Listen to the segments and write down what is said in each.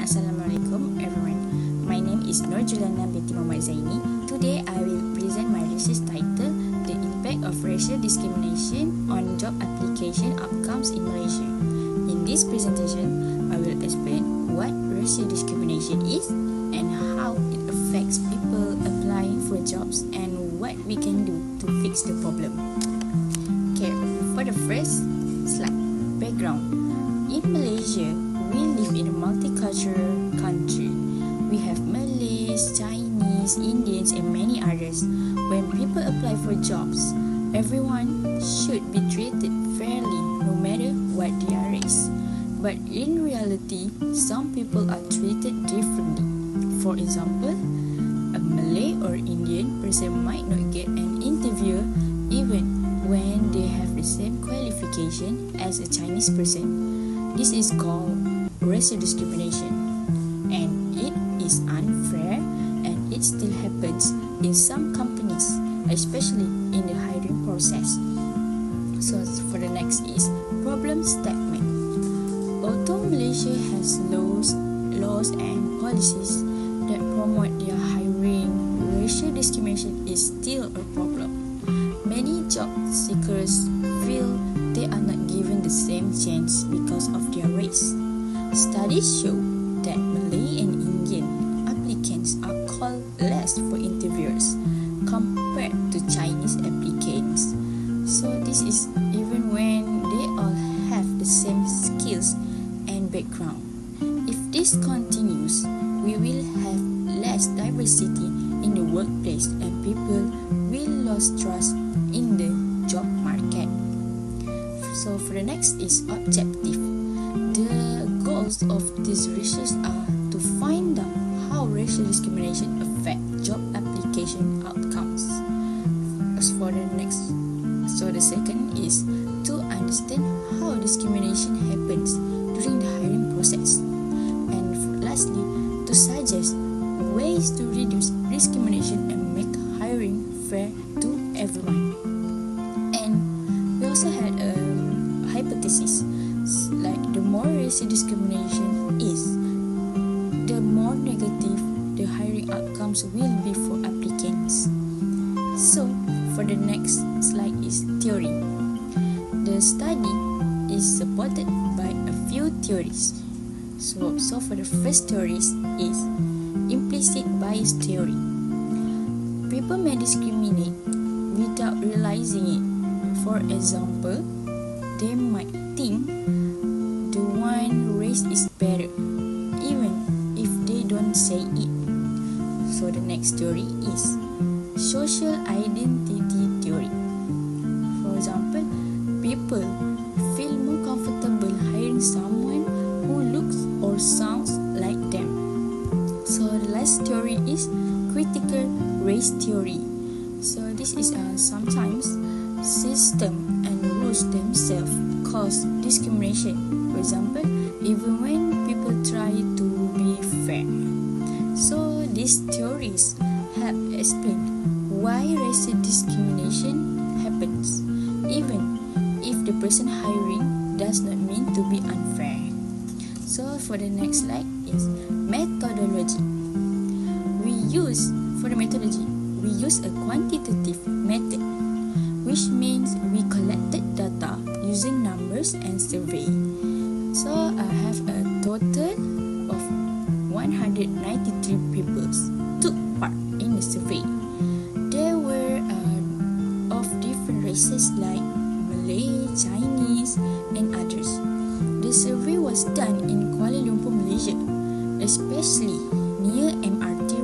Assalamualaikum everyone. My name is Nur Julana binti Muhammad Zaini. Today I will present my research title, The Impact of Racial Discrimination on Job Application Outcomes in Malaysia. In this presentation, I will explain what racial discrimination is and how it affects people applying for jobs and what we can do to fix the problem. Okay, for the first slide, background. In Malaysia, we live in a multicultural country. We have Malays, Chinese, Indians and many others. When people apply for jobs, everyone should be treated fairly no matter what their race. But in reality, some people are treated differently. For example, a Malay or Indian person might not get an interview even when they have the same qualification as a Chinese person. This is called racial discrimination, and it is unfair, and it still happens in some companies, especially in the hiring process. So for the next is problem statement. Although Malaysia has laws and policies that promote their hiring, racial discrimination is still a problem. Many job seekers feel they are not given the same chance because of their race. Studies show that Malay and Indian applicants are called less for interviews compared to Chinese applicants. So this is even when they all have the same skills and background. If this continues, we will have less diversity in the workplace and people will lose trust in the job market. So for the next is objective. The goals of these research are to find out how racial discrimination affect job application outcomes. As for the next, so the second is to understand how discrimination happens during the hiring process. And lastly, to suggest ways to reduce discrimination and make hiring fair to everyone. And we also had a hypothesis, like the more racial discrimination is, the more negative the hiring outcomes will be for applicants. So for the next slide is theory. The study is supported by a few theories. So for the first theory is implicit bias theory. People may discriminate without realizing it. For example, they might think the one race is better, even if they don't say it. So the next theory is social identity theory. For example, people feel more comfortable hiring someone who looks or sounds like them. So the last theory is critical race theory. So this is sometimes system and rules themselves cause discrimination. For example, even when people try to be fair. So these theories help explain why racial discrimination happens, even if the person hiring does not mean to be unfair. So for the next slide is methodology. For the methodology, we use a quantitative method, which means we collected data using numbers and survey. So I have a total of 193 people took part in the survey. There were of different races like Malay, Chinese and others. The survey was done in Kuala Lumpur, Malaysia, especially near MRT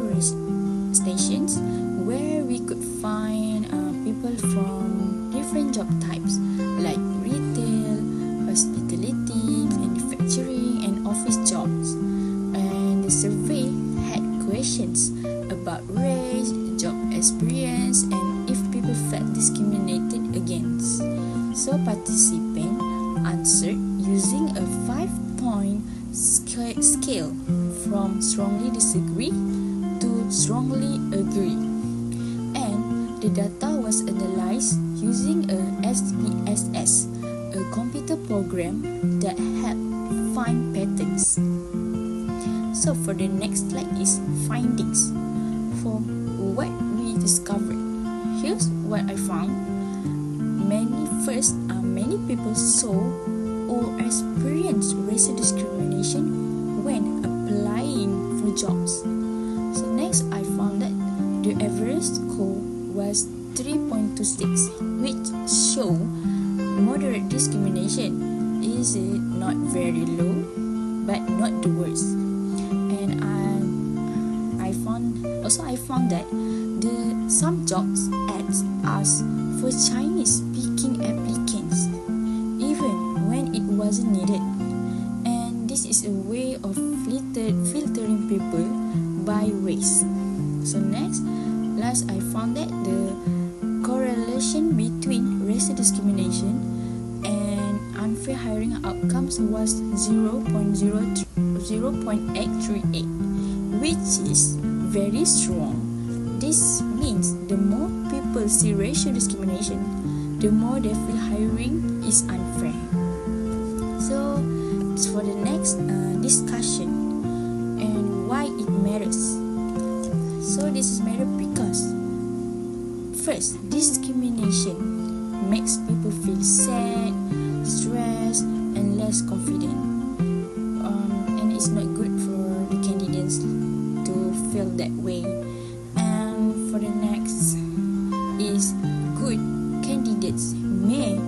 stations, where we could find people from different job types like retail, hospitality, manufacturing and office jobs. And the survey had questions about race, job experience and if people felt discriminated against. So participants answered using a 5-point scale from strongly disagree to strongly agree. And the data was analyzed using a SPSS, a computer program that helped find patterns. So for the next slide is findings. For what we discovered, here's what I found. Many people saw or experienced racial discrimination when applying for jobs. So next, I found that the average score was 3.26, which show moderate discrimination. Is it not very low, but not the worst? And I found that some jobs ads asked for Chinese-speaking applicants, even when it wasn't needed. And this is a way of filtering people by race. So last I found that the correlation between racial discrimination and unfair hiring outcomes was 0.838, which is very strong. This means the more people see racial discrimination, the more they feel hiring is unfair. So for the next discussion and why it matters. So this is matter because first, discrimination makes people feel sad, stressed, and less confident. And it's not good for the candidates to feel that way. And for the next is good candidates may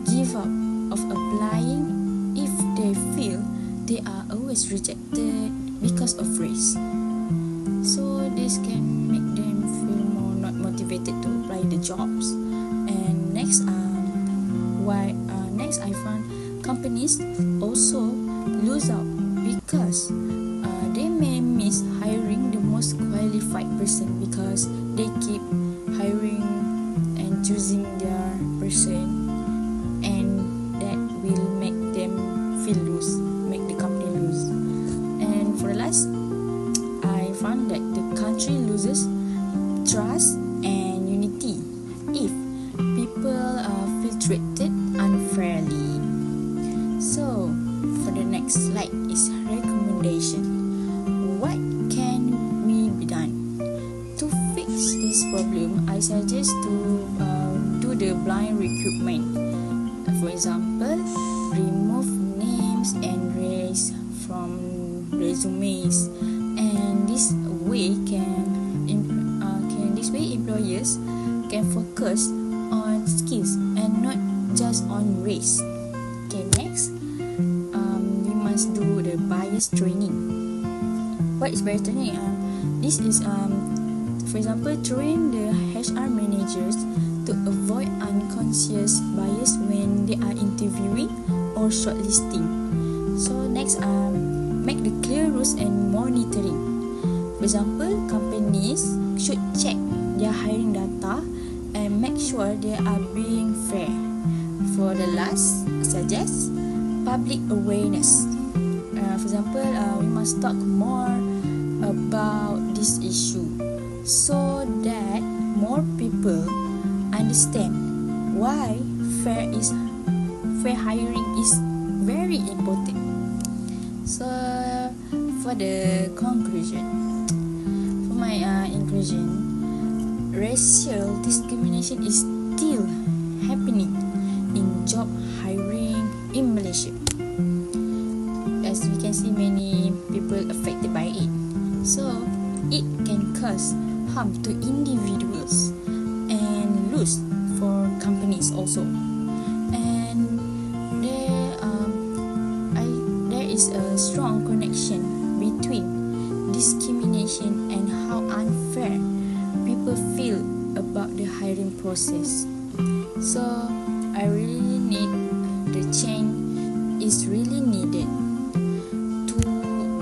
give up of applying if they feel they are always rejected because of race. So this can make them feel more not motivated to apply the jobs. And next I found companies also lose out because they may miss hiring the most qualified person because they keep hiring and choosing their person, and that will make them make the company lose. And for the last, I found that the country loses trust and unity if people feel treated unfairly. So for the next slide is recommendation. What can we be done to fix this problem? I suggest to do the blind recruitment. For example, remove names and race from resumes, and this way employers can focus on skills and not just on race. Okay, next, we must do the bias training. What is bias training? This is for example, train the HR managers to avoid unconscious bias when they are interviewing or shortlisting. So next, make the clear rules and monitoring. For example, companies should check their hiring data and make sure they are being fair. For the last, suggest public awareness. For example, we must talk more about this issue so that more people understand why fair hiring is very important. So for the conclusion, for my inclusion, racial discrimination is still happening in job hiring in Malaysia. As we can see, many people affected by it. So it can cause harm to individuals and loss for companies also. And there is a strong connection between discrimination and how unfair people feel about the hiring process. So I really need the change is really needed to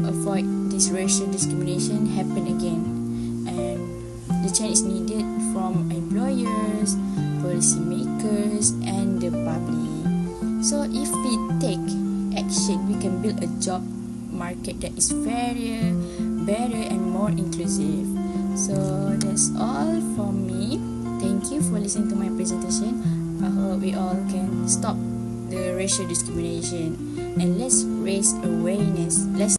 avoid this racial discrimination happen again, and the change is needed from employers, policymakers, and the public. So if we take action, we can build a job market that is fairer, better, and more inclusive. So that's all from me. Thank you for listening to my presentation. I hope we all can stop the racial discrimination, and let's raise awareness. Let's